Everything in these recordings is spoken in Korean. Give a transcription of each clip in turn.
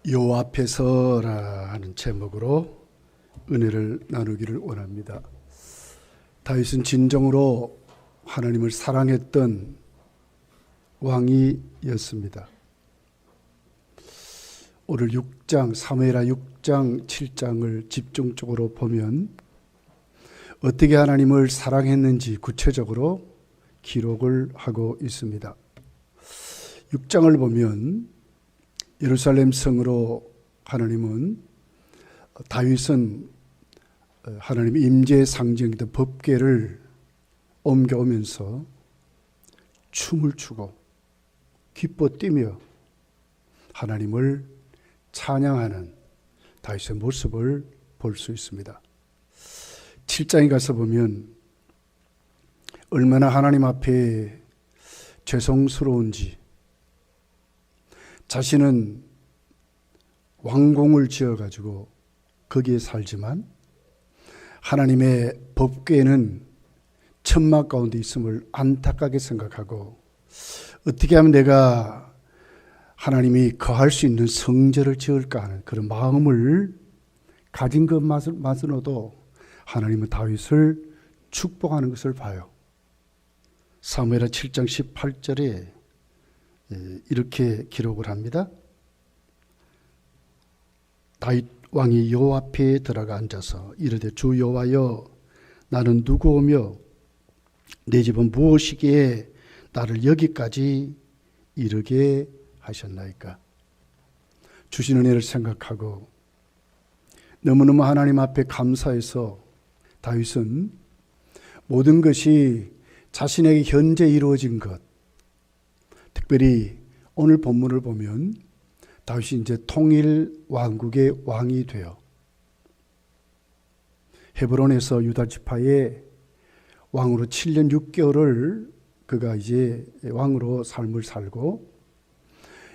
여호와 앞에서라 하는 제목으로 은혜를 나누기를 원합니다. 다윗은 진정으로 하나님을 사랑했던 왕이었습니다. 오늘 6장 사무엘하 6장 7장을 집중적으로 보면 어떻게 하나님을 사랑했는지 구체적으로 기록을 하고 있습니다. 6장을 보면 예루살렘 성으로 다윗은 하나님의 임재의 상징이던 법궤를 옮겨오면서 춤을 추고 기뻐 뛰며 하나님을 찬양하는 다윗의 모습을 볼 수 있습니다. 7장에 가서 보면 얼마나 하나님 앞에 죄송스러운지, 자신은 왕궁을 지어가지고 거기에 살지만 하나님의 법궤는 천막 가운데 있음을 안타깝게 생각하고, 어떻게 하면 내가 하나님이 거할 수 있는 성전을 지을까 하는 그런 마음을 가진 것만으로도 하나님은 다윗을 축복하는 것을 봐요. 사무엘하 7장 18절에 이렇게 기록을 합니다. 다윗 왕이 여호와 앞에 들어가 앉아서 이르되 주 여호와여, 나는 누구오며 내 집은 무엇이기에 나를 여기까지 이르게 하셨나이까. 주신 은혜를 생각하고 너무너무 하나님 앞에 감사해서 다윗은 모든 것이 자신에게 현재 이루어진 것, 특별히 오늘 본문을 보면 다윗이 이제 통일 왕국의 왕이 되어 헤브론에서 유다 지파의 왕으로 7년 6개월을 그가 이제 왕으로 삶을 살고,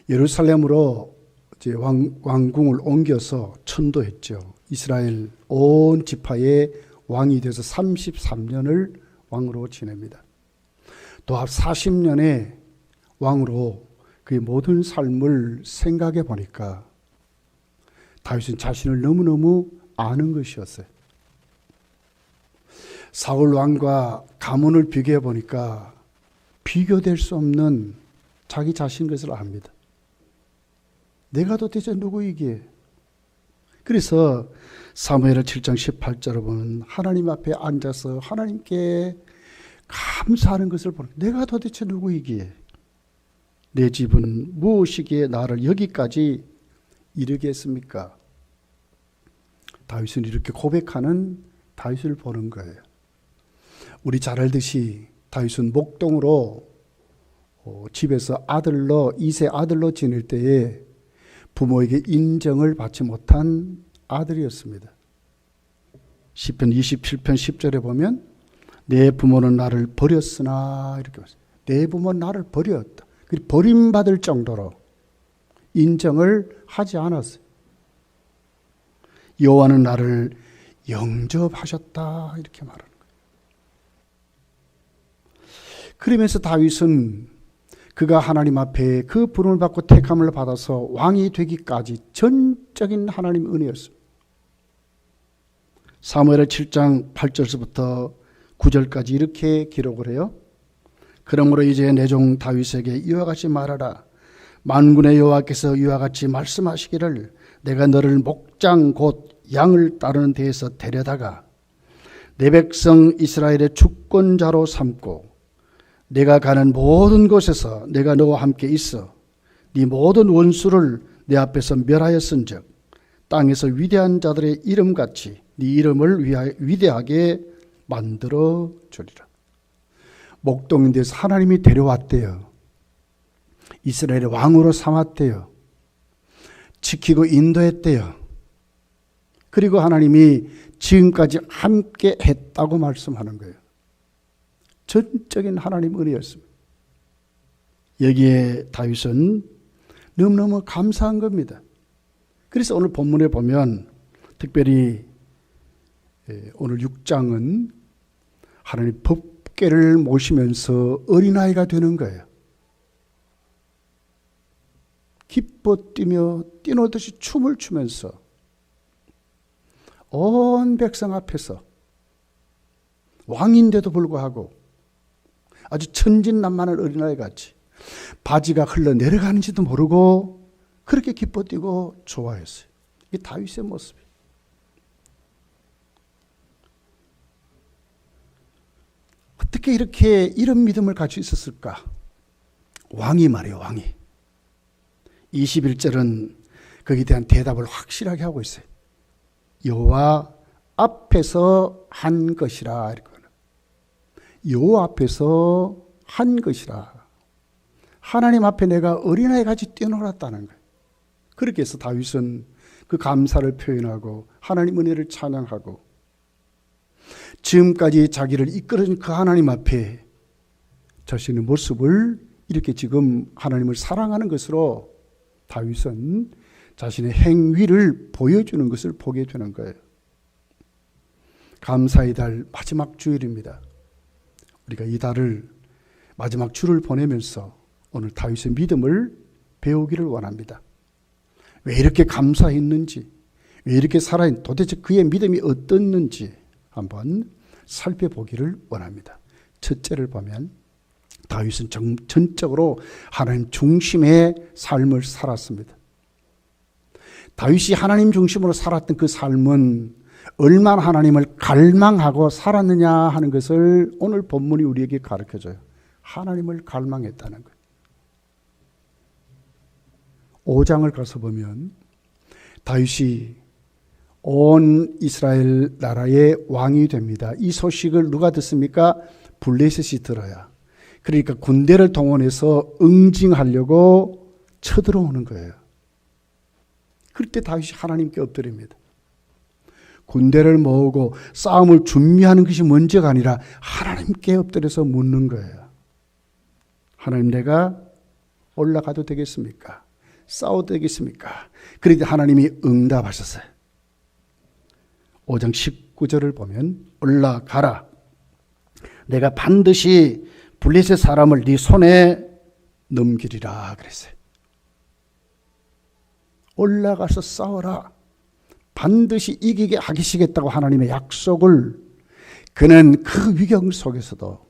예루살렘으로 이제 왕궁을 옮겨서 천도했죠. 이스라엘 온 지파의 왕이 돼서 33년을 왕으로 지냅니다. 또 앞 40년의 왕으로 그의 모든 삶을 생각해 보니까 다윗은 자신을 너무너무 아는 것이었어요. 사울 왕과 가문을 비교해 보니까 비교될 수 없는 자기 자신 것을 압니다. 내가 도대체 누구이기에? 그래서 사무엘하 7장 18절을 보면 하나님 앞에 앉아서 하나님께 감사하는 것을 보는, 내가 도대체 누구이기에, 내 집은 무엇이기에 나를 여기까지 이르게 했습니까? 다윗은 이렇게 고백하는 다윗을 보는 거예요. 우리 잘 알듯이 다윗은 목동으로 집에서 아들로, 2세 아들로 지낼 때에 부모에게 인정을 받지 못한 아들이었습니다. 시편 27편 10절에 보면 내 부모는 나를 버렸으나, 이렇게 말해요. 내 부모는 나를 버렸다. 버림받을 정도로 인정을 하지 않았어요. 여호와는 나를 영접하셨다, 이렇게 말하는 거예요. 그러면서 다윗은 그가 하나님 앞에 그 부름을 받고 택함을 받아서 왕이 되기까지 전적인 하나님 은혜였습니다. 사무엘하 7장 8절부터 9절까지 이렇게 기록을 해요. 그러므로 이제 내 종 다윗에게 이와 같이 말하라. 만군의 여호와께서 이와 같이 말씀하시기를, 내가 너를 목장 곧 양을 따르는 데에서 데려다가 내 백성 이스라엘의 주권자로 삼고 내가 가는 모든 곳에서 내가 너와 함께 있어 네 모든 원수를 내 앞에서 멸하였은즉 땅에서 위대한 자들의 이름같이 네 이름을 위대하게 만들어 주리라. 목동인 데서 하나님이 데려왔대요. 이스라엘의 왕으로 삼았대요. 지키고 인도했대요. 그리고 하나님이 지금까지 함께 했다고 말씀하는 거예요. 전적인 하나님 은혜였습니다. 여기에 다윗은 너무너무 감사한 겁니다. 그래서 오늘 본문에 보면 특별히 오늘 6장은 하나님 법궤를 모시면서 어린아이가 되는 거예요. 기뻐 뛰며 뛰놀듯이 춤을 추면서 온 백성 앞에서 왕인데도 불구하고 아주 천진난만한 어린아이 같이 바지가 흘러내려가는지도 모르고 그렇게 기뻐 뛰고 좋아했어요. 이게 다윗의 모습이에요. 어떻게 이렇게 이런 믿음을 가지고 있었을까? 왕이 말이에요, 왕이. 21절은 거기에 대한 대답을 확실하게 하고 있어요. 여호와 앞에서 한 것이라. 여호와 앞에서 한 것이라. 하나님 앞에 내가 어린아이 같이 뛰어놀았다는 거예요. 그렇게 해서 다윗은 그 감사를 표현하고 하나님 은혜를 찬양하고 지금까지 자기를 이끌어준 그 하나님 앞에 자신의 모습을 이렇게 지금 하나님을 사랑하는 것으로 다윗은 자신의 행위를 보여주는 것을 보게 되는 거예요. 감사의 달 마지막 주일입니다. 우리가 이 달을 마지막 주를 보내면서 오늘 다윗의 믿음을 배우기를 원합니다. 왜 이렇게 감사했는지, 왜 이렇게 살아있는지, 도대체 그의 믿음이 어떻는지 한번 살펴보기를 원합니다. 첫째를 보면 다윗은 전적으로 하나님 중심의 삶을 살았습니다. 다윗이 하나님 중심으로 살았던 그 삶은 얼마나 하나님을 갈망하고 살았느냐 하는 것을 오늘 본문이 우리에게 가르쳐줘요. 하나님을 갈망했다는 거예요. 5장을 가서 보면 다윗이 온 이스라엘 나라의 왕이 됩니다. 이 소식을 누가 듣습니까? 블레셋이 들어야. 그러니까 군대를 동원해서 응징하려고 쳐들어오는 거예요. 그때 다윗이 하나님께 엎드립니다. 군대를 모으고 싸움을 준비하는 것이 문제가 아니라 하나님께 엎드려서 묻는 거예요. 하나님, 내가 올라가도 되겠습니까? 싸워도 되겠습니까? 그런데 하나님이 응답하셨어요. 5장 19절을 보면 올라가라. 내가 반드시 블레셋 사람을 네 손에 넘기리라 그랬어요. 올라가서 싸워라. 반드시 이기게 하시겠다고 하나님의 약속을 그는 그 위경 속에서도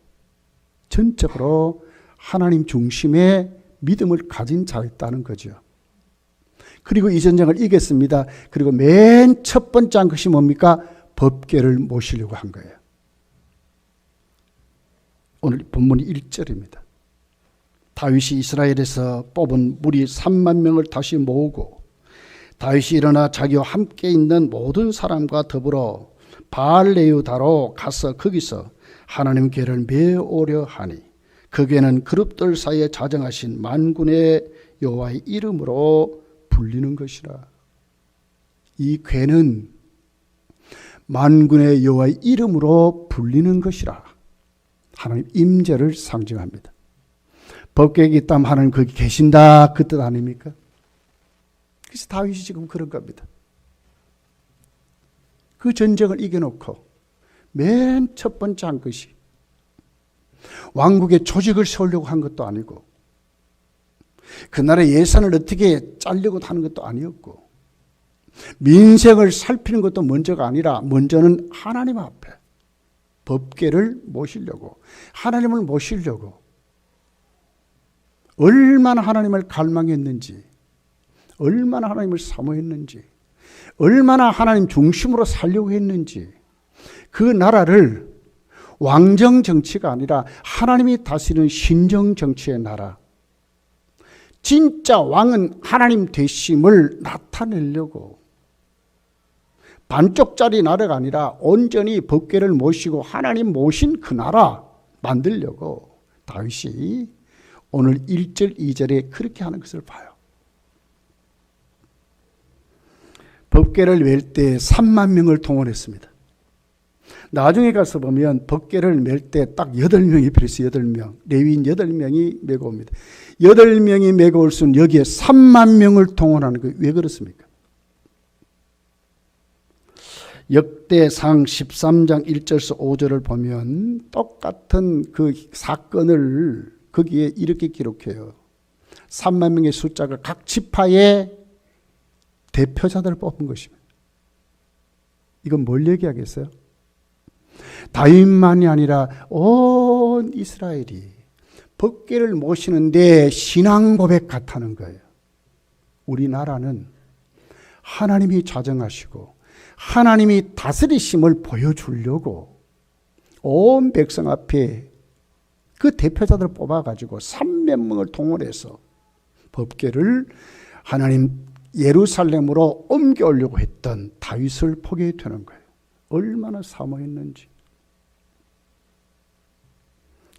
전적으로 하나님 중심의 믿음을 가진 자였다는 거죠. 그리고 이 전쟁을 이겼습니다. 그리고 맨 첫 번째 한 것이 뭡니까? 법궤를 모시려고 한 거예요. 오늘 본문이 1절입니다. 다윗이 이스라엘에서 뽑은 무리 3만 명을 다시 모으고 다윗이 일어나 자기와 함께 있는 모든 사람과 더불어 바알레유다로 가서 거기서 하나님 궤를 메오려 하니 그 궤는 그룹들 사이에 자정하신 만군의 여호와의 이름으로 불리는 것이라. 이 궤는 만군의 여호와의 이름으로 불리는 것이라. 하나님 임재를 상징합니다. 법궤가 있다면 하나님 거기 계신다 그 뜻 아닙니까? 그래서 다윗이 지금 그런 겁니다. 그 전쟁을 이겨놓고 맨 첫 번째 한 것이 왕국의 조직을 세우려고 한 것도 아니고 그 나라의 예산을 어떻게 짜려고 하는 것도 아니었고 민생을 살피는 것도 먼저가 아니라 먼저는 하나님 앞에 법궤를 모시려고 하나님을 모시려고 얼마나 하나님을 갈망했는지 얼마나 하나님을 사모했는지 얼마나 하나님 중심으로 살려고 했는지 그 나라를 왕정 정치가 아니라 하나님이 다스리는 신정 정치의 나라 진짜 왕은 하나님 되심을 나타내려고 반쪽짜리 나라가 아니라 온전히 법궤를 모시고 하나님 모신 그 나라 만들려고 다윗이 오늘 1절 2절에 그렇게 하는 것을 봐요. 법궤를 멜 때 3만 명을 동원했습니다. 나중에 가서 보면 법궤를 멜 때 딱 8명이 필요했어요. 8명. 레위인 8명이 메고 옵니다. 8명이 메고 올 수는 여기에 3만 명을 동원하는 거예요. 왜 그렇습니까? 역대상 13장 1절에서 5절을 보면 똑같은 그 사건을 거기에 이렇게 기록해요. 3만 명의 숫자가 각 지파의 대표자들을 뽑은 것입니다. 이건 뭘 얘기하겠어요? 다윗만이 아니라 온 이스라엘이 법궤를 모시는데 신앙 고백 같다는 거예요. 우리나라는 하나님이 자정하시고 하나님이 다스리심을 보여주려고 온 백성 앞에 그 대표자들을 뽑아가지고 3만 명을 동원해서 법궤를 하나님 예루살렘으로 옮겨오려고 했던 다윗을 포기해야 되는 거예요. 얼마나 사모했는지.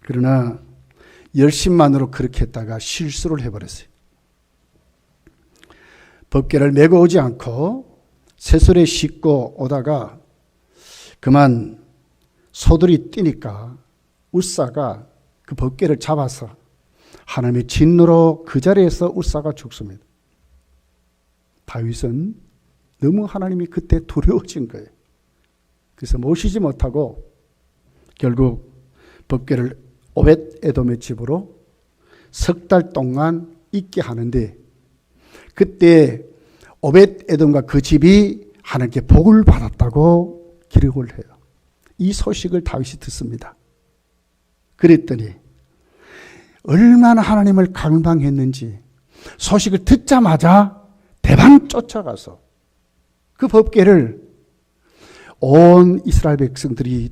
그러나 열심만으로 그렇게 했다가 실수를 해버렸어요. 법궤를 메고 오지 않고 새술에 싣고 오다가 그만 소들이 뛰니까 웃사가 그 법궤를 잡아서 하나님의 진노로 그 자리에서 웃사가 죽습니다. 다윗은 너무 하나님이 그때 두려워진 거예요. 그래서 모시지 못하고 결국 법궤를 오벳 에돔의 집으로 석 달 동안 있게 하는데 그때 오벳 에돔과 그 집이 하나님께 복을 받았다고 기록을 해요. 이 소식을 다윗이 듣습니다. 그랬더니 얼마나 하나님을 갈망했는지 소식을 듣자마자 대방 쫓아가서 그 법궤를 온 이스라엘 백성들이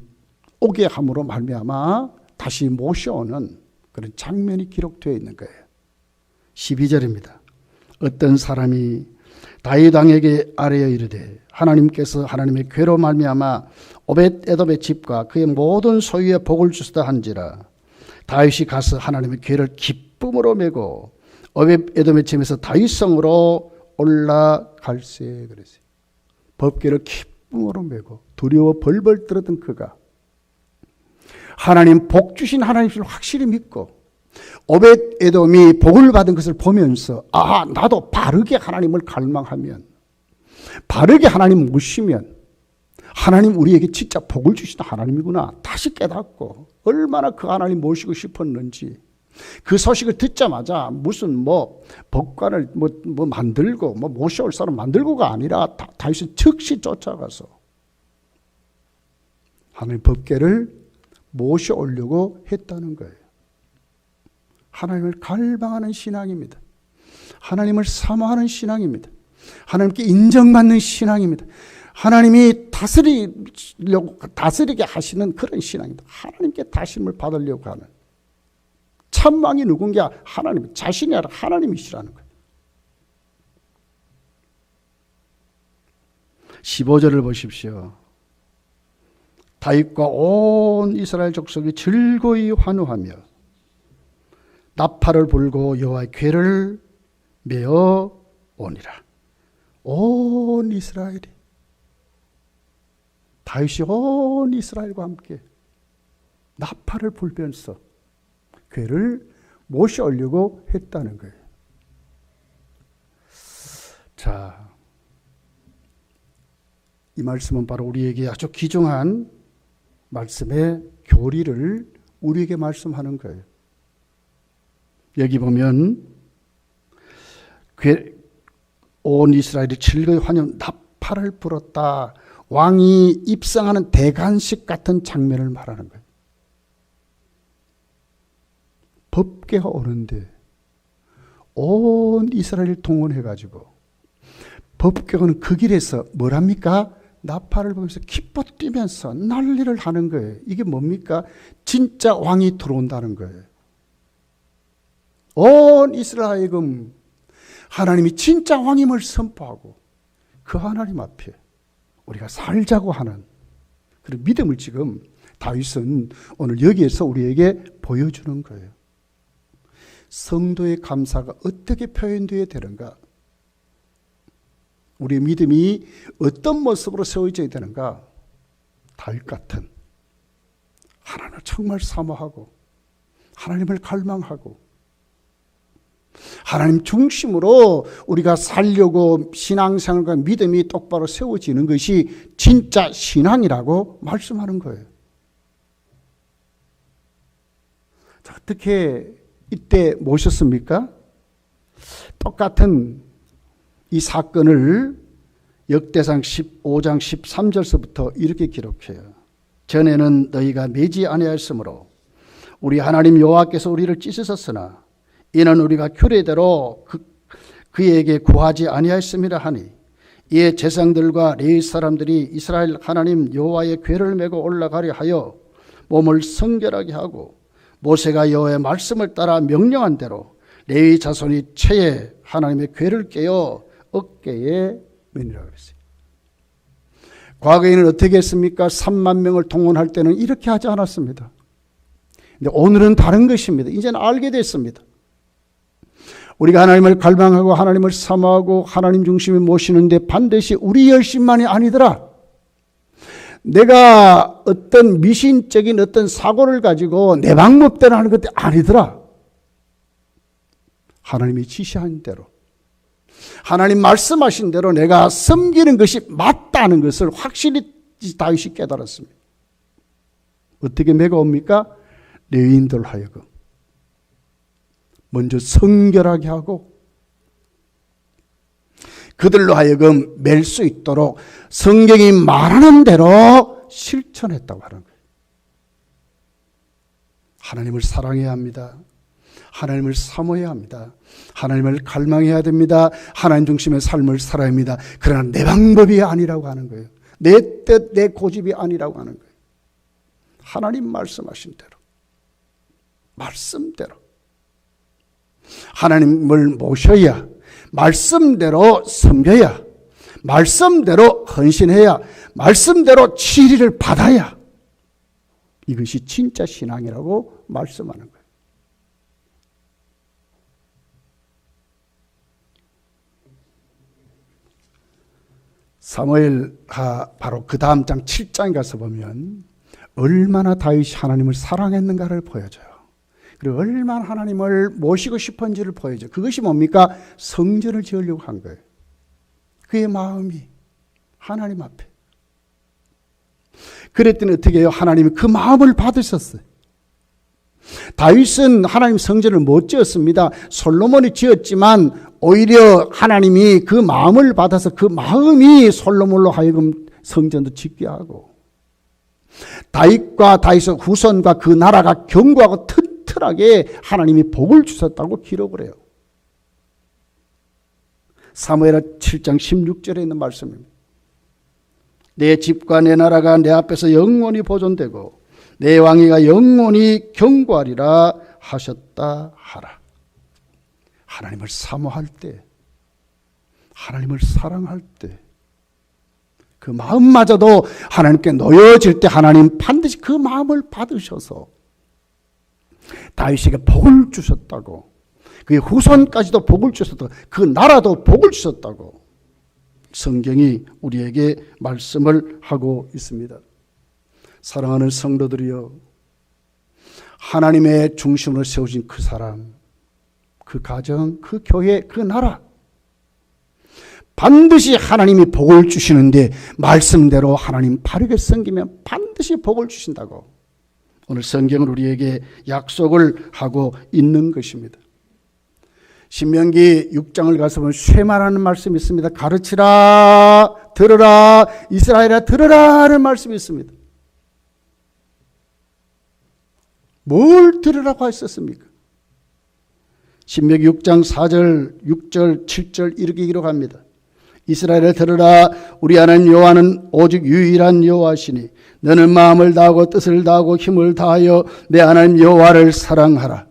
오게 함으로 말미암아 다시 모셔오는 그런 장면이 기록되어 있는 거예요. 12절입니다. 어떤 사람이 다윗 왕에게 아뢰어 이르되 하나님께서 하나님의 궤로 말미암아 오벳 에돔의 집과 그의 모든 소유에 복을 주시다 한지라. 다윗이 가서 하나님의 궤를 기쁨으로 메고 오벳 에돔의 집에서 다윗성으로 올라갈세 그랬어요. 법궤를 기쁨으로 메고 두려워 벌벌 떨었던 그가 하나님 복 주신 하나님을 확실히 믿고 오벳 에돔이 복을 받은 것을 보면서 나도 바르게 하나님을 갈망하면 바르게 하나님 모시면 하나님 우리에게 진짜 복을 주시는 하나님이구나 다시 깨닫고 얼마나 그 하나님 모시고 싶었는지 그 소식을 듣자마자 무슨 법관을 만들고 모셔올 사람 만들고가 아니라 다윗은 즉시 쫓아가서 하나님 법궤를 모셔오려고 했다는 거예요. 하나님을 갈망하는 신앙입니다. 하나님을 사모하는 신앙입니다. 하나님께 인정받는 신앙입니다. 하나님이 다스리게 하시는 그런 신앙입니다. 하나님께 다심을 받으려고 하는 참왕이 누군가 하나님 자신이 아니라 하나님이시라는 거예요. 15절을 보십시오. 다윗과 온 이스라엘 족속이 즐거이 환호하며 나팔을 불고 여호와의 궤를 메어 오니라. 온 이스라엘이 다윗이 온 이스라엘과 함께 나팔을 불면서 궤를 모셔오려고 했다는 거예요. 자, 이 말씀은 바로 우리에게 아주 귀중한 말씀의 교리를 우리에게 말씀하는 거예요. 여기 보면 온 이스라엘이 즐거이 환영 나팔을 불었다. 왕이 입성하는 대관식 같은 장면을 말하는 거예요. 법궤가 오는데 온 이스라엘을 동원해가지고 법궤는 그 길에서 뭘 합니까? 나팔을 보면서 기뻐 뛰면서 난리를 하는 거예요. 이게 뭡니까? 진짜 왕이 들어온다는 거예요. 온 이스라엘은 하나님이 진짜 왕임을 선포하고 그 하나님 앞에 우리가 살자고 하는 그런 믿음을 지금 다윗은 오늘 여기에서 우리에게 보여주는 거예요. 성도의 감사가 어떻게 표현되어야 되는가? 우리의 믿음이 어떤 모습으로 세워져야 되는가? 다윗 같은 하나님을 정말 사모하고 하나님을 갈망하고 하나님 중심으로 우리가 살려고 신앙생활과 믿음이 똑바로 세워지는 것이 진짜 신앙이라고 말씀하는 거예요. 자, 어떻게 이때 모셨습니까? 똑같은 이 사건을 역대상 15장 13절서부터 이렇게 기록해요. 전에는 너희가 매지 아니하였으므로 우리 하나님 여호와께서 우리를 찢으셨으나 이는 우리가 규례대로 그에게 구하지 아니하였음이라 하니 이에 제사장들과 레위 사람들이 이스라엘 하나님 여호와의 궤를 메고 올라가려 하여 몸을 성결하게 하고 모세가 여호와의 말씀을 따라 명령한 대로 레위 자손이 채에 하나님의 궤를 깨어 어깨에 매니라 그랬어요. 과거에는 어떻게 했습니까? 3만 명을 동원할 때는 이렇게 하지 않았습니다. 근데 오늘은 다른 것입니다. 이제는 알게 됐습니다. 우리가 하나님을 갈망하고 하나님을 사모하고 하나님 중심에 모시는데 반드시 우리 열심만이 아니더라. 내가 어떤 미신적인 어떤 사고를 가지고 내 방법대로 하는 것도 아니더라. 하나님이 지시한 대로, 하나님 말씀하신 대로 내가 섬기는 것이 맞다는 것을 확실히 다윗이 깨달았습니다. 어떻게 매가 옵니까? 레위인들 하여금 먼저 성결하게 하고 그들로 하여금 맬 수 있도록 성경이 말하는 대로 실천했다고 하는 거예요. 하나님을 사랑해야 합니다. 하나님을 사모해야 합니다. 하나님을 갈망해야 됩니다. 하나님 중심의 삶을 살아야 합니다. 그러나 내 방법이 아니라고 하는 거예요. 내 뜻, 내 고집이 아니라고 하는 거예요. 하나님 말씀하신 대로, 말씀대로 하나님을 모셔야, 말씀대로 섬겨야, 말씀대로 헌신해야, 말씀대로 치리를 받아야 이것이 진짜 신앙이라고 말씀하는 거예요. 사무엘하 바로 그 다음 장 7장에 가서 보면 얼마나 다윗이 하나님을 사랑했는가를 보여줘요. 그리고 얼마나 하나님을 모시고 싶은지를 보여줘요. 그것이 뭡니까? 성전을 지으려고 한 거예요. 그의 마음이 하나님 앞에. 그랬더니 어떻게 해요? 하나님이 그 마음을 받으셨어요. 다윗은 하나님 성전을 못 지었습니다. 솔로몬이 지었지만 오히려 하나님이 그 마음을 받아서 그 마음이 솔로몬으로 하여금 성전도 짓게 하고 다윗과 다윗의 후손과 그 나라가 견고하고 튼튼하게 하나님이 복을 주셨다고 기록을 해요. 사무엘하 7장 16절에 있는 말씀입니다. 내 집과 내 나라가 내 앞에서 영원히 보존되고 내 왕위가 영원히 견고하리라 하셨다 하라. 하나님을 사모할 때, 하나님을 사랑할 때, 그 마음마저도 하나님께 놓여질 때 하나님 반드시 그 마음을 받으셔서 다윗에게 복을 주셨다고, 그의 후손까지도 복을 주셨다고, 그 나라도 복을 주셨다고 성경이 우리에게 말씀을 하고 있습니다. 사랑하는 성도들이여, 하나님의 중심으로 세워진 그 사람, 그 가정, 그 교회, 그 나라 반드시 하나님이 복을 주시는데 말씀대로 하나님 바르게 섬기면 반드시 복을 주신다고 오늘 성경은 우리에게 약속을 하고 있는 것입니다. 신명기 6장을 가서 보면 쇠마라는 말씀이 있습니다. 가르치라, 들으라, 이스라엘아 들으라 하는 말씀이 있습니다. 뭘 들으라고 하셨습니까? 신명기 6장 4절, 6절, 7절 이렇게 기록합니다. 이스라엘을 들으라. 우리 하나님 여호와는 오직 유일한 여호와시니 너는 마음을 다하고 뜻을 다하고 힘을 다하여 내 하나님 여호와를 사랑하라.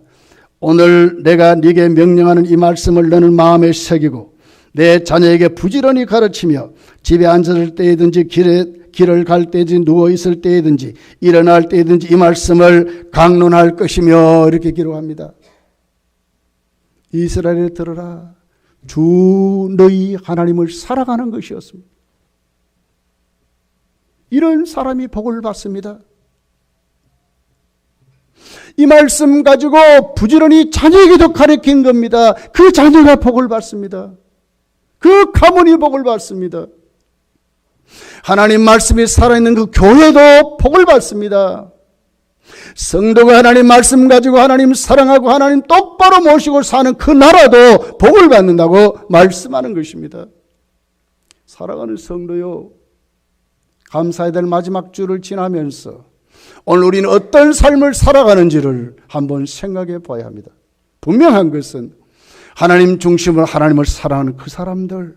오늘 내가 네게 명령하는 이 말씀을 너는 마음에 새기고 내 자녀에게 부지런히 가르치며 집에 앉았을 때이든지 길을 갈 때든지 누워있을 때이든지 일어날 때이든지 이 말씀을 강론할 것이며 이렇게 기록합니다. 이스라엘을 들으라. 주 너희 하나님을 사랑하는 것이었습니다. 이런 사람이 복을 받습니다. 이 말씀 가지고 부지런히 자녀에게도 가르친 겁니다. 그 자녀가 복을 받습니다. 그 가문이 복을 받습니다. 하나님 말씀이 살아있는 그 교회도 복을 받습니다. 성도가 하나님 말씀 가지고 하나님 사랑하고 하나님 똑바로 모시고 사는 그 나라도 복을 받는다고 말씀하는 것입니다. 사랑하는 성도요, 감사해야 될 마지막 주를 지나면서 오늘 우리는 어떤 삶을 살아가는지를 한번 생각해 봐야 합니다. 분명한 것은 하나님 중심으로 하나님을 사랑하는 그 사람들,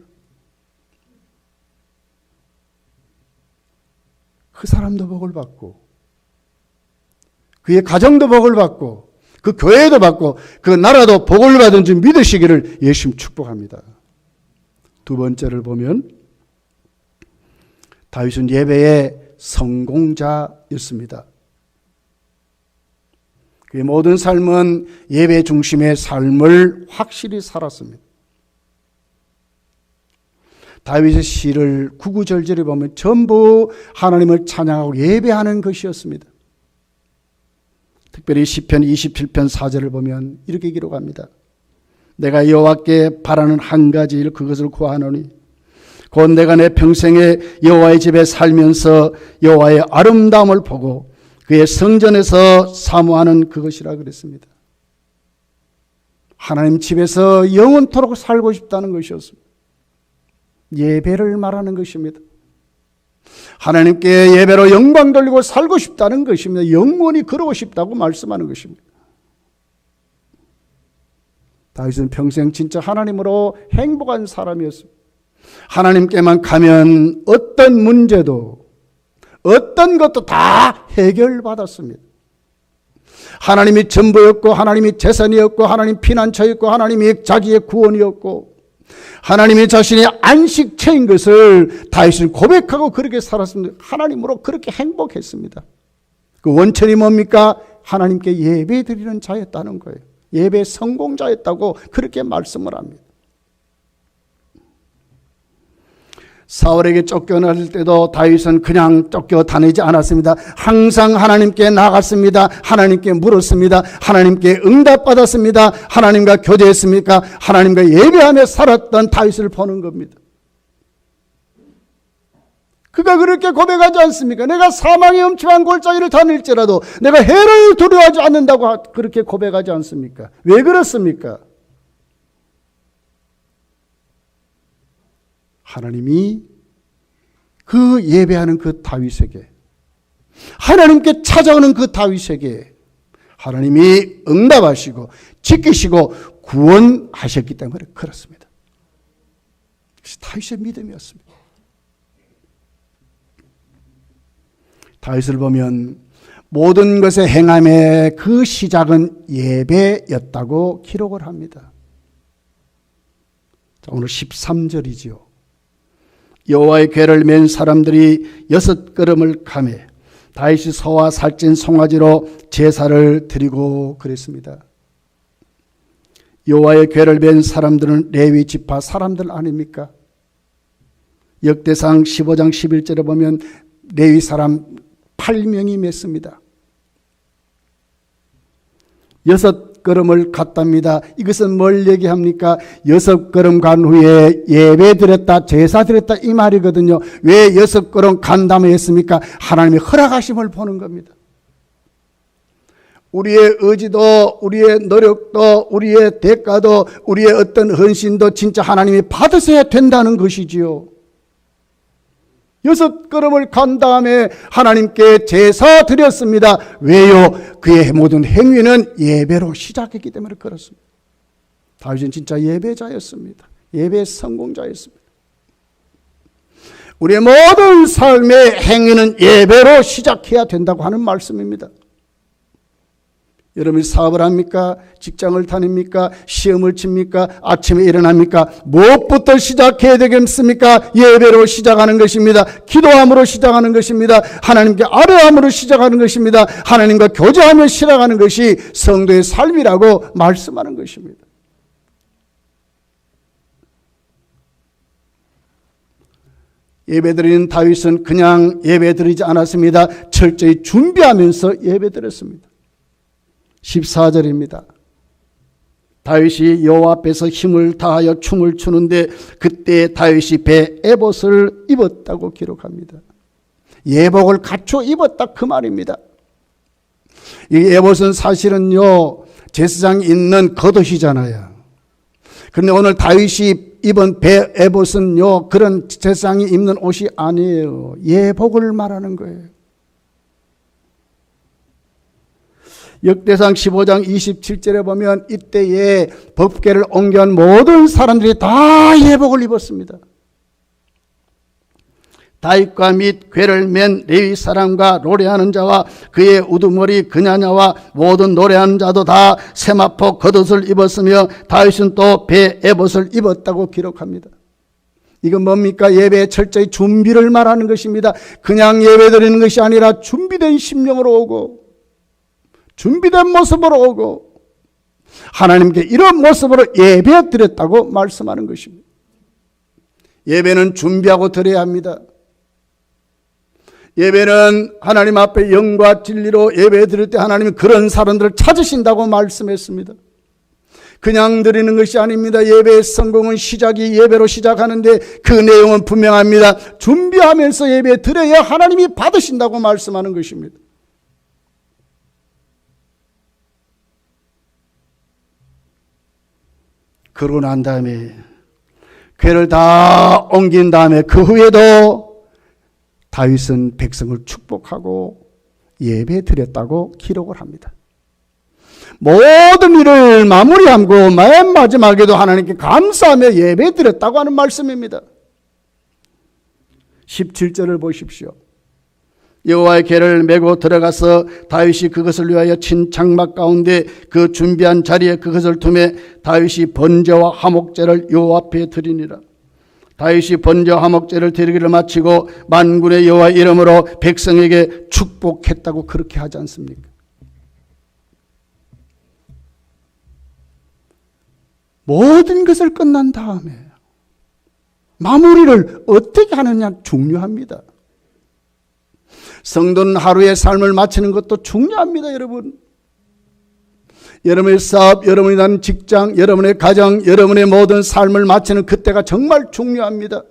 그 사람도 복을 받고 그의 가정도 복을 받고 그 교회도 받고 그 나라도 복을 받은 줄 믿으시기를 예수님 축복합니다. 두 번째를 보면 다윗은 예배의 성공자였습니다. 그의 모든 삶은 예배 중심의 삶을 확실히 살았습니다. 다윗의 시를 구구절절히 보면 전부 하나님을 찬양하고 예배하는 것이었습니다. 특별히 시편 27편 4절을 보면 이렇게 기록합니다. 내가 여호와께 바라는 한 가지 일 그것을 구하노니 곧 내가 내 평생에 여호와의 집에 살면서 여호와의 아름다움을 보고 그의 성전에서 사모하는 그것이라 그랬습니다. 하나님 집에서 영원토록 살고 싶다는 것이었습니다. 예배를 말하는 것입니다. 하나님께 예배로 영광 돌리고 살고 싶다는 것입니다. 영원히 그러고 싶다고 말씀하는 것입니다. 다윗은 평생 진짜 하나님으로 행복한 사람이었습니다. 하나님께만 가면 어떤 문제도 어떤 것도 다 해결받았습니다. 하나님이 전부였고 하나님이 재산이었고 하나님 피난처였고 하나님이 자기의 구원이었고 하나님이 자신의 안식처인 것을 다윗은 고백하고 그렇게 살았습니다. 하나님으로 그렇게 행복했습니다. 그 원천이 뭡니까? 하나님께 예배 드리는 자였다는 거예요. 예배 성공자였다고 그렇게 말씀을 합니다. 사울에게 쫓겨날 때도 다윗은 그냥 쫓겨다니지 않았습니다. 항상 하나님께 나갔습니다. 하나님께 물었습니다. 하나님께 응답받았습니다. 하나님과 교제했습니까? 하나님과 예배하며 살았던 다윗을 보는 겁니다. 그가 그렇게 고백하지 않습니까? 내가 사망의 음침한 골짜기를 다닐지라도 내가 해를 두려워하지 않는다고 그렇게 고백하지 않습니까? 왜 그렇습니까? 하나님이 그 예배하는 그 다윗에게 하나님께 찾아오는 그 다윗에게 하나님이 응답하시고 지키시고 구원하셨기 때문에 그렇습니다. 다윗의 믿음이었습니다. 다윗을 보면 모든 것의 행함의 그 시작은 예배였다고 기록을 합니다. 자, 오늘 13절이지요. 여호와의 궤를 맨 사람들이 6걸음을 가매 다윗이 소와 살찐 송아지로 제사를 드리고 그랬습니다. 여호와의 궤를 맨 사람들은 레위 지파 사람들 아닙니까? 역대상 15장 11절에 보면 레위 사람 8명이 맸습니다. 6걸음을 갔답니다. 이것은 뭘 얘기합니까? 6걸음 간 후에 예배 드렸다, 제사 드렸다 이 말이거든요. 왜 6걸음 간 다음에 했습니까? 하나님의 허락하심을 보는 겁니다. 우리의 의지도 우리의 노력도 우리의 대가도 우리의 어떤 헌신도 진짜 하나님이 받으셔야 된다는 것이지요. 6걸음을 간 다음에 하나님께 제사 드렸습니다. 왜요? 그의 모든 행위는 예배로 시작했기 때문에 그렇습니다. 다윗은 진짜 예배자였습니다. 예배 성공자였습니다. 우리의 모든 삶의 행위는 예배로 시작해야 된다고 하는 말씀입니다. 여러분이 사업을 합니까? 직장을 다닙니까? 시험을 칩니까? 아침에 일어납니까? 무엇부터 시작해야 되겠습니까? 예배로 시작하는 것입니다. 기도함으로 시작하는 것입니다. 하나님께 아뢰함으로 시작하는 것입니다. 하나님과 교제하며 시작하는 것이 성도의 삶이라고 말씀하는 것입니다. 예배드리는 다윗은 그냥 예배드리지 않았습니다. 철저히 준비하면서 예배드렸습니다. 14절입니다. 다윗이 여호와 앞에서 힘을 다하여 춤을 추는데 그때 다윗이 배 에봇을 입었다고 기록합니다. 예복을 갖춰 입었다 그 말입니다. 이 에봇은 사실은요, 제사장이 있는 겉옷이잖아요. 그런데 오늘 다윗이 입은 에봇은요, 그런 제사장이 입는 옷이 아니에요. 예복을 말하는 거예요. 역대상 15장 27절에 보면 이때에 법궤를 옮겨온 모든 사람들이 다 예복을 입었습니다. 다윗과 및 궤를 맨 레위 사람과 노래하는 자와 그의 우두머리 그냐냐와 모든 노래하는 자도 다 세마포 겉옷을 입었으며 다윗은 또 에봇을 입었다고 기록합니다. 이건 뭡니까? 예배의 철저히 준비를 말하는 것입니다. 그냥 예배 드리는 것이 아니라 준비된 심령으로 오고 준비된 모습으로 오고 하나님께 이런 모습으로 예배 드렸다고 말씀하는 것입니다. 예배는 준비하고 드려야 합니다. 예배는 하나님 앞에 영과 진리로 예배 드릴 때 하나님이 그런 사람들을 찾으신다고 말씀했습니다. 그냥 드리는 것이 아닙니다. 예배의 성공은 시작이 예배로 시작하는데 그 내용은 분명합니다. 준비하면서 예배 드려야 하나님이 받으신다고 말씀하는 것입니다. 그러고 난 다음에 궤를 다 옮긴 다음에 그 후에도 다윗은 백성을 축복하고 예배 드렸다고 기록을 합니다. 모든 일을 마무리하고 맨 마지막에도 하나님께 감사하며 예배 드렸다고 하는 말씀입니다. 17절을 보십시오. 여호와의 궤를 메고 들어가서 다윗이 그것을 위하여 친 장막 가운데 그 준비한 자리에 그것을 두매 다윗이 번제와 화목제를 여호와 앞에 드리니라. 다윗이 번제 화목제를 드리기를 마치고 만군의 여호와 이름으로 백성에게 축복했다고 그렇게 하지 않습니까? 모든 것을 끝난 다음에 마무리를 어떻게 하느냐 중요합니다. 성도는 하루의 삶을 마치는 것도 중요합니다, 여러분. 여러분의 사업, 여러분이 다니는 직장, 여러분의 가정, 여러분의 모든 삶을 마치는 그때가 정말 중요합니다.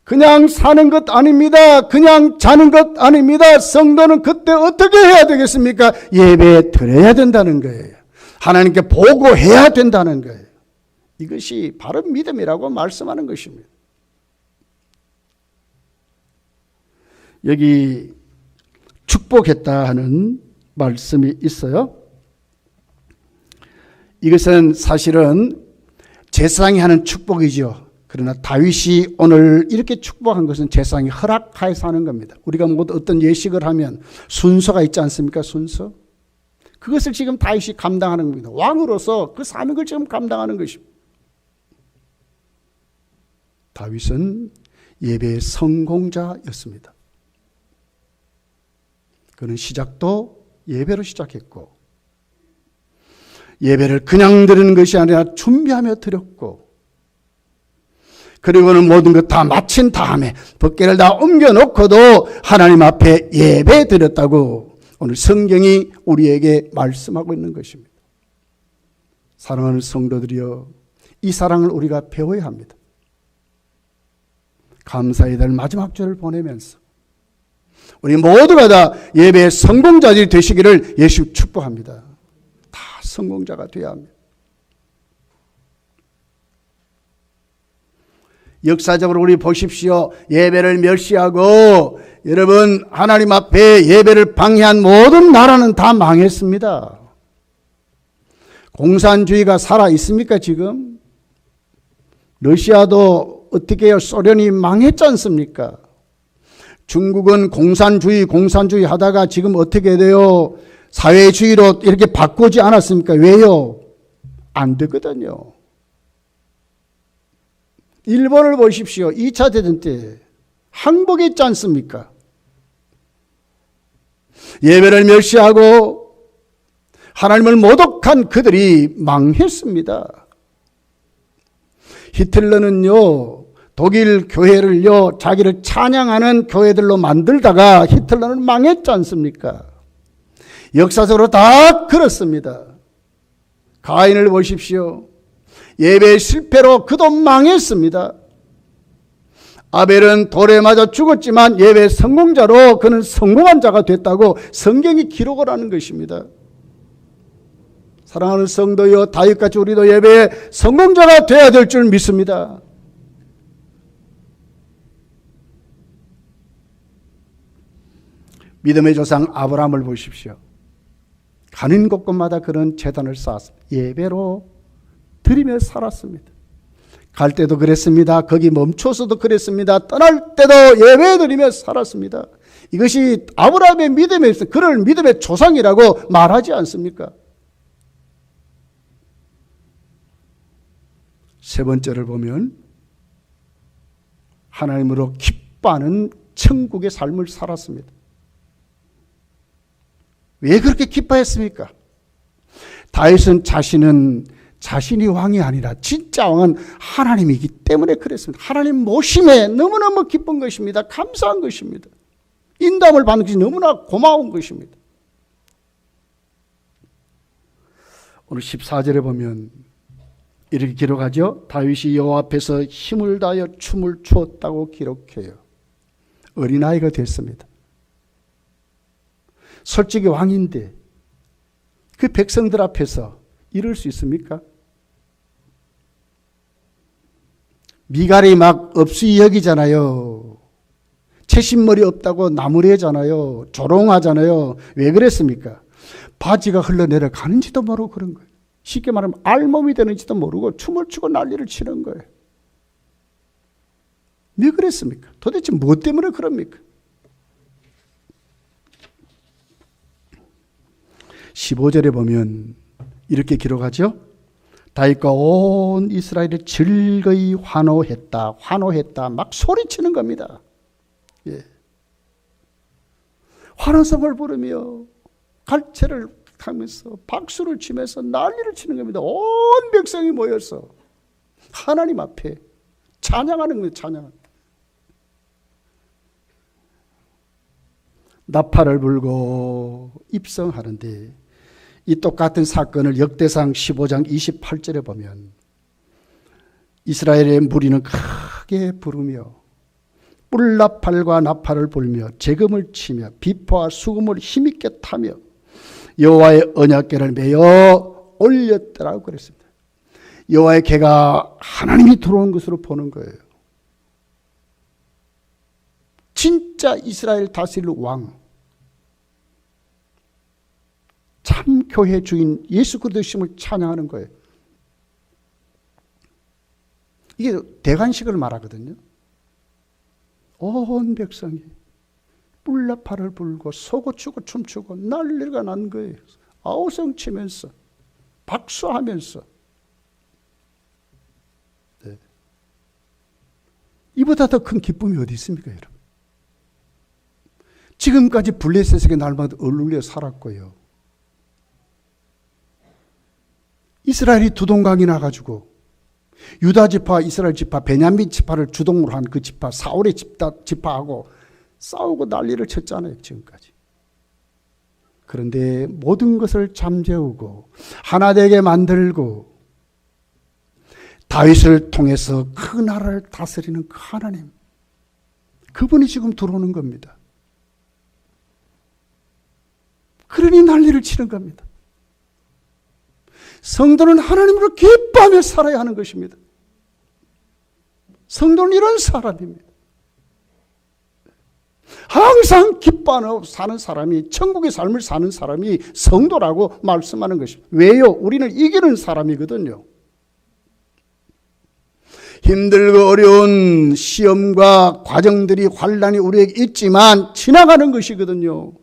그냥 사는 것 아닙니다. 그냥 자는 것 아닙니다. 성도는 그때 어떻게 해야 되겠습니까? 예배 드려야 된다는 거예요. 하나님께 보고해야 된다는 거예요. 이것이 바른 믿음이라고 말씀하는 것입니다. 여기 축복했다 하는 말씀이 있어요. 이것은 사실은 제사장이 하는 축복이죠. 그러나 다윗이 오늘 이렇게 축복한 것은 제사장이 허락하여서 하는 겁니다. 우리가 모두 어떤 예식을 하면 순서가 있지 않습니까? 순서. 그것을 지금 다윗이 감당하는 겁니다. 왕으로서 그 사명을 지금 감당하는 것입니다. 다윗은 예배의 성공자였습니다. 그는 시작도 예배로 시작했고 예배를 그냥 드리는 것이 아니라 준비하며 드렸고 그리고는 모든 것 다 마친 다음에 법궤를 다 옮겨놓고도 하나님 앞에 예배 드렸다고 오늘 성경이 우리에게 말씀하고 있는 것입니다. 사랑하는 성도들이여, 이 사랑을 우리가 배워야 합니다. 감사의 달 마지막 주를 보내면서 우리 모두가 다 예배의 성공자들이 되시기를 예수 축복합니다. 다 성공자가 되어야 합니다. 역사적으로 우리 보십시오. 예배를 멸시하고 여러분 하나님 앞에 예배를 방해한 모든 나라는 다 망했습니다. 공산주의가 살아 있습니까 지금? 러시아도 어떻게 해요? 소련이 망했지 않습니까? 중국은 공산주의 하다가 지금 어떻게 돼요? 사회주의로 이렇게 바꾸지 않았습니까? 왜요? 안 되거든요. 일본을 보십시오. 2차 대전 때 항복했지 않습니까? 예배를 멸시하고 하나님을 모독한 그들이 망했습니다. 히틀러는요, 독일 교회를요, 자기를 찬양하는 교회들로 만들다가 히틀러는 망했지 않습니까? 역사적으로 다 그렇습니다. 가인을 보십시오. 예배의 실패로 그도 망했습니다. 아벨은 돌에 맞아 죽었지만 예배 성공자로 그는 성공한 자가 됐다고 성경이 기록을 하는 것입니다. 사랑하는 성도여, 다윗같이 우리도 예배의 성공자가 되어야 될 줄 믿습니다. 믿음의 조상 아브라함을 보십시오. 가는 곳곳마다 그런 제단을 쌓았습니다. 예배로 드리며 살았습니다. 갈 때도 그랬습니다. 거기 멈춰서도 그랬습니다. 떠날 때도 예배 드리며 살았습니다. 이것이 아브라함의 믿음에 있어 그를 믿음의 조상이라고 말하지 않습니까? 세 번째를 보면 하나님으로 기뻐하는 천국의 삶을 살았습니다. 왜 그렇게 기뻐했습니까? 다윗은 자신이 왕이 아니라 진짜 왕은 하나님이기 때문에 그랬습니다. 하나님 모심에 너무너무 기쁜 것입니다. 감사한 것입니다. 인담을 받는 것이 너무나 고마운 것입니다. 오늘 14절에 보면 이렇게 기록하죠. 다윗이 여호와 앞에서 힘을 다하여 춤을 추었다고 기록해요. 어린아이가 됐습니다. 솔직히 왕인데 그 백성들 앞에서 이럴 수 있습니까? 미갈이 막 업수이 여기잖아요. 채신머리 없다고 나무래잖아요. 조롱하잖아요. 왜 그랬습니까? 바지가 흘러내려가는지도 모르고 그런 거예요. 쉽게 말하면 알몸이 되는지도 모르고 춤을 추고 난리를 치는 거예요. 왜 그랬습니까? 도대체 무엇 때문에 그럽니까? 15절에 보면 이렇게 기록하죠. 다윗과 온 이스라엘이 즐거이 환호했다 막 소리치는 겁니다. 예. 환호성을 부르며 갈채를 하면서 박수를 치면서 난리를 치는 겁니다. 온 백성이 모여서 하나님 앞에 찬양하는 겁니다. 찬양. 나팔을 불고 입성하는데 이 똑같은 사건을 역대상 15장 28절에 보면 이스라엘의 무리는 크게 부르며 뿔나팔과 나팔을 불며 재금을 치며 비포와 수금을 힘있게 타며 여호와의 언약궤를 메어 올렸더라고 그랬습니다. 여호와의 궤가 하나님이 들어온 것으로 보는 거예요. 진짜 이스라엘 다스릴 왕, 참 교회 주인 예수 그리스도심을 찬양하는 거예요. 이게 대관식을 말하거든요. 온 백성이 뿔나팔을 불고 소고추고 춤추고 난리가 난 거예요. 아우성 치면서 박수하면서. 네. 이보다 더 큰 기쁨이 어디 있습니까, 여러분? 지금까지 블레셋에게 날마다 얼룩려 살았고요. 이스라엘이 두동강이 나가지고 유다 지파, 이스라엘 지파, 베냐민 지파를 주동으로 한 그 지파, 사울의 지파하고 싸우고 난리를 쳤잖아요, 지금까지. 그런데 모든 것을 잠재우고 하나 되게 만들고 다윗을 통해서 그 나라를 다스리는 그 하나님, 그분이 지금 들어오는 겁니다. 그러니 난리를 치는 겁니다. 성도는 하나님으로 기뻐하며 살아야 하는 것입니다. 성도는 이런 사람입니다. 항상 기뻐하며 사는 사람이, 천국의 삶을 사는 사람이 성도라고 말씀하는 것입니다. 왜요? 우리는 이기는 사람이거든요. 힘들고 어려운 시험과 과정들이, 환난이 우리에게 있지만 지나가는 것이거든요.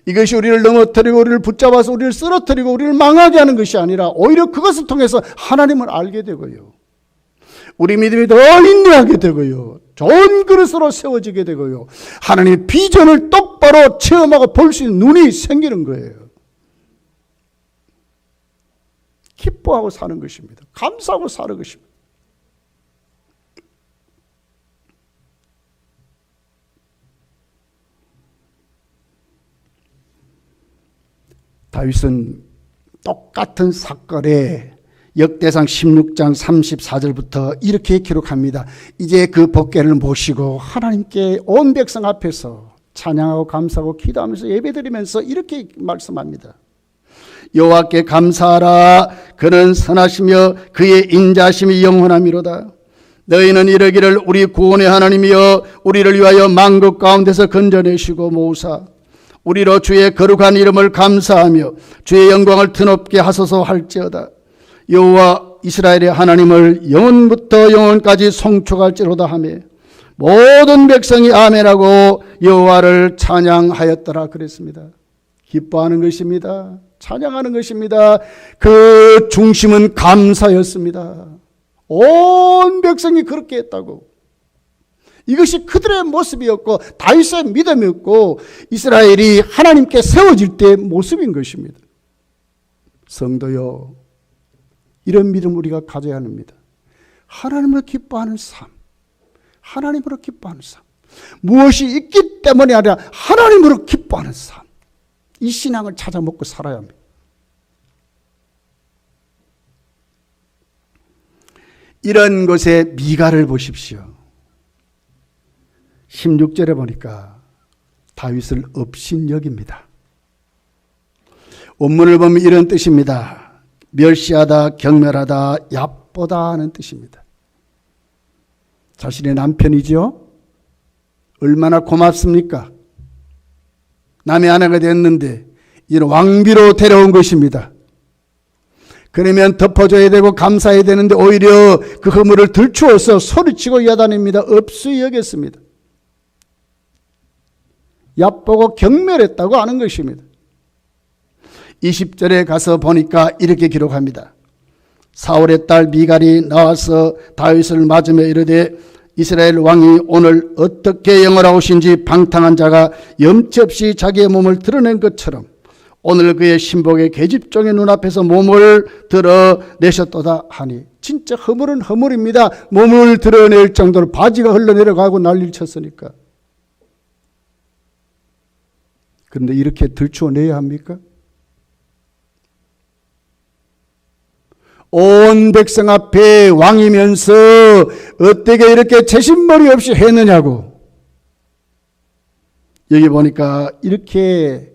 이것이 우리를 넘어뜨리고 우리를 붙잡아서 우리를 쓰러뜨리고 우리를 망하게 하는 것이 아니라 오히려 그것을 통해서 하나님을 알게 되고요. 우리 믿음이 더 인내하게 되고요. 좋은 그릇으로 세워지게 되고요. 하나님의 비전을 똑바로 체험하고 볼 수 있는 눈이 생기는 거예요. 기뻐하고 사는 것입니다. 감사하고 사는 것입니다. 다윗은 똑같은 사건에 역대상 16장 34절부터 이렇게 기록합니다. 이제 그 법궤를 모시고 하나님께 온 백성 앞에서 찬양하고 감사하고 기도하면서 예배드리면서 이렇게 말씀합니다. 여호와께 감사하라. 그는 선하시며 그의 인자심이 영원함이로다. 너희는 이르기를 우리 구원의 하나님이여 우리를 위하여 만국 가운데서 건져내시고 모으사 우리로 주의 거룩한 이름을 감사하며 주의 영광을 드높게 하소서 할지어다. 여호와 이스라엘의 하나님을 영원부터 영원까지 송축할지로다 하며 모든 백성이 아멘하고 여호와를 찬양하였더라 그랬습니다. 기뻐하는 것입니다. 찬양하는 것입니다. 그 중심은 감사였습니다. 온 백성이 그렇게 했다고. 이것이 그들의 모습이었고 다윗의 믿음이었고 이스라엘이 하나님께 세워질 때의 모습인 것입니다. 성도요, 이런 믿음 우리가 가져야 합니다. 하나님을 기뻐하는 삶, 하나님으로 기뻐하는 삶, 무엇이 있기 때문이 아니라 하나님으로 기뻐하는 삶, 이 신앙을 찾아 먹고 살아야 합니다. 이런 것의 미가를 보십시오. 16절에 보니까 다윗을 업신여깁니다. 원문을 보면 이런 뜻입니다. 멸시하다, 경멸하다, 얕보다 하는 뜻입니다. 자신의 남편이죠. 얼마나 고맙습니까? 남의 아내가 됐는데 이런 왕비로 데려온 것입니다. 그러면 덮어줘야 되고 감사해야 되는데 오히려 그 허물을 들추어서 소리치고 야단입니다. 업수히 여겼습니다. 얕보고 경멸했다고 하는 것입니다. 20절에 가서 보니까 이렇게 기록합니다. 사울의 딸 미갈이 나와서 다윗을 맞으며 이르되 이스라엘 왕이 오늘 어떻게 영원하오신지 방탕한 자가 염치 없이 자기의 몸을 드러낸 것처럼 오늘 그의 신복의 계집종의 눈앞에서 몸을 드러내셨도다 하니, 진짜 허물은 허물입니다. 몸을 드러낼 정도로 바지가 흘러내려가고 난리를 쳤으니까. 그런데 이렇게 들추어내야 합니까? 온 백성 앞에 왕이면서 어떻게 이렇게 제신머리 없이 했느냐고. 여기 보니까 이렇게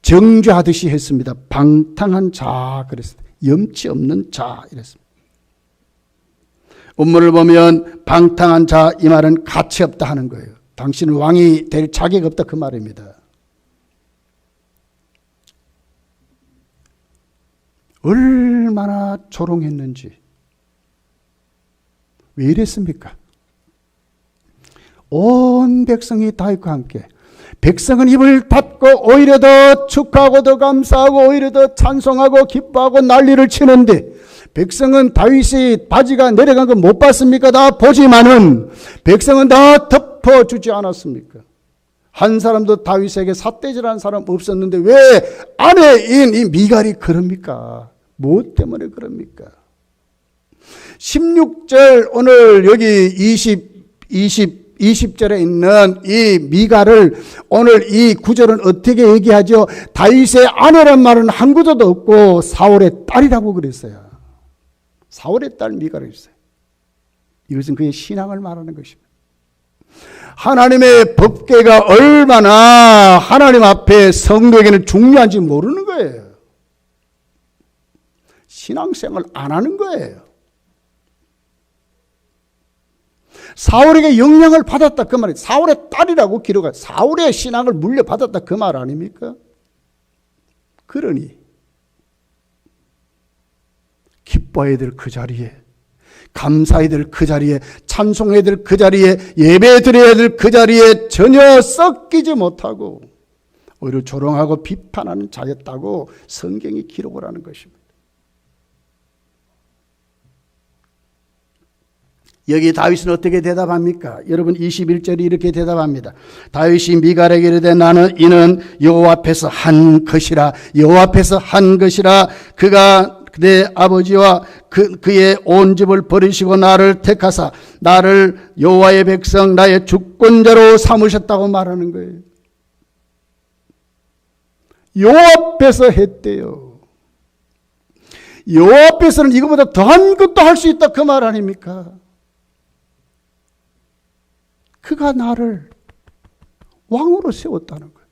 정죄하듯이 했습니다. 방탕한 자 그랬습니다. 염치 없는 자 이랬습니다. 원문을 보면 방탕한 자 이 말은 가치 없다 하는 거예요. 당신은 왕이 될 자격 없다 그 말입니다. 얼마나 조롱했는지. 왜 이랬습니까? 온 백성이 다윗과 함께, 백성은 입을 닫고 오히려 더 축하하고 더 감사하고 오히려 더 찬송하고 기뻐하고 난리를 치는데, 백성은 다윗이 바지가 내려간 거 못 봤습니까? 다 보지만은 백성은 다 덮어주지 않았습니까? 한 사람도 다윗에게 삿대질한 사람 없었는데 왜 아내인 이 미갈이 그럽니까? 무엇 때문에 그럽니까? 16절 오늘 여기 20절에 있는 이 미갈을 오늘 이 구절은 어떻게 얘기하죠? 다윗의 아내란 말은 한 구조도 없고 사울의 딸이라고 그랬어요. 사울의 딸 미갈을 했어요. 이것은 그의 신앙을 말하는 것입니다. 하나님의 법궤가 얼마나 하나님 앞에 성도에게는 중요한지 모르는 거예요. 신앙생활 안 하는 거예요. 사울에게 영향을 받았다 그 말이에요. 사울의 딸이라고 기록해요. 사울의 신앙을 물려받았다 그 말 아닙니까? 그러니 기뻐해야 될 그 자리에, 감사해야 될 그 자리에, 찬송해야 될 그 자리에, 예배 드려야 될 그 자리에 전혀 섞이지 못하고 오히려 조롱하고 비판하는 자였다고 성경이 기록을 하는 것입니다. 여기 다윗은 어떻게 대답합니까? 여러분 21절이 이렇게 대답합니다. 다윗이 미갈에게 이르되 나는 이는 여호와 앞에서 한 것이라, 여호와 앞에서 한 것이라. 그가 내 아버지와 그의 온 집을 버리시고 나를 택하사 나를 여호와의 백성 나의 주권자로 삼으셨다고 말하는 거예요. 여호와 앞에서 했대요. 여호와 앞에서는 이거보다 더한 것도 할 수 있다 그 말 아닙니까? 그가 나를 왕으로 세웠다는 거예요.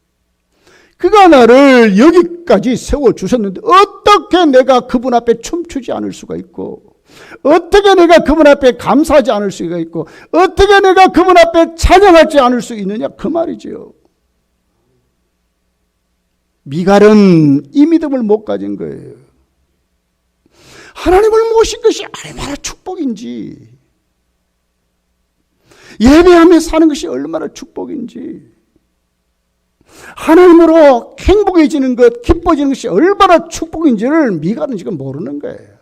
그가 나를 여기까지 세워주셨는데 어떻게 내가 그분 앞에 춤추지 않을 수가 있고, 어떻게 내가 그분 앞에 감사하지 않을 수가 있고, 어떻게 내가 그분 앞에 찬양하지 않을 수 있느냐 그 말이지요. 미갈은 이 믿음을 못 가진 거예요. 하나님을 모신 것이 얼마나 축복인지, 예배하며 사는 것이 얼마나 축복인지, 하나님으로 행복해지는 것, 기뻐지는 것이 얼마나 축복인지를 미갈은 지금 모르는 거예요.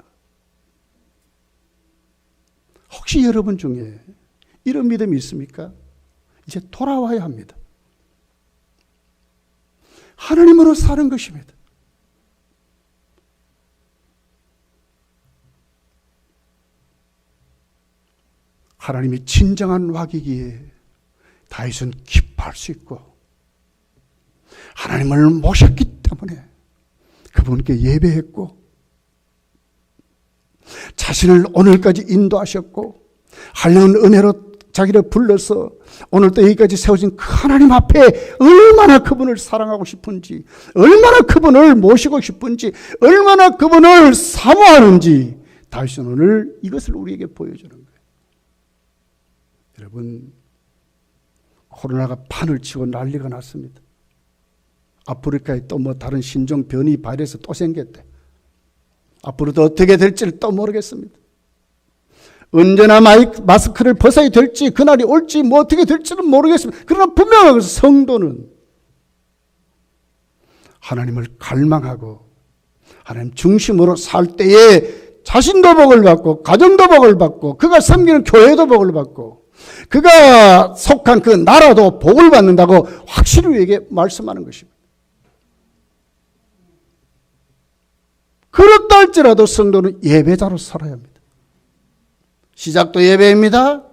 혹시 여러분 중에 이런 믿음이 있습니까? 이제 돌아와야 합니다. 하나님으로 사는 것입니다. 하나님이 진정한 왕이기에 다윗은 기뻐할 수 있고, 하나님을 모셨기 때문에 그분께 예배했고, 자신을 오늘까지 인도하셨고, 한량한 은혜로 자기를 불러서 오늘 또 여기까지 세워진 그 하나님 앞에 얼마나 그분을 사랑하고 싶은지, 얼마나 그분을 모시고 싶은지, 얼마나 그분을 사모하는지 다윗은 오늘 이것을 우리에게 보여주는 거예요. 여러분, 코로나가 판을 치고 난리가 났습니다. 아프리카에 또 뭐 다른 신종 변이 바이러스 또 생겼대. 앞으로도 어떻게 될지를 또 모르겠습니다. 언제나 마스크를 벗어야 될지, 그날이 올지 뭐 어떻게 될지는 모르겠습니다. 그러나 분명하게 성도는 하나님을 갈망하고 하나님 중심으로 살 때에 자신도 복을 받고, 가정도 복을 받고, 그가 섬기는 교회도 복을 받고, 그가 속한 그 나라도 복을 받는다고 확실히 우리에게 말씀하는 것입니다. 그렇다 할지라도 성도는 예배자로 살아야 합니다. 시작도 예배입니다.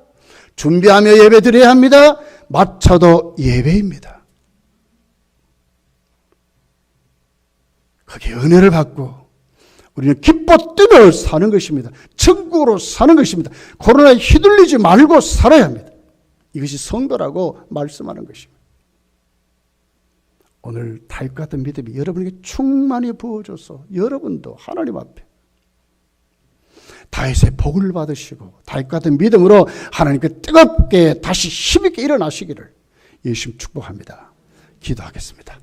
준비하며 예배 드려야 합니다. 마쳐도 예배입니다. 거기에 은혜를 받고 우리는 기뻐 뛰며 사는 것입니다. 천국으로 사는 것입니다. 코로나에 휘둘리지 말고 살아야 합니다. 이것이 성도라고 말씀하는 것입니다. 오늘 다윗 같은 믿음이 여러분에게 충만히 부어져서 여러분도 하나님 앞에 다윗의 복을 받으시고 다윗 같은 믿음으로 하나님께 뜨겁게 다시 힘있게 일어나시기를 예수님 축복합니다. 기도하겠습니다.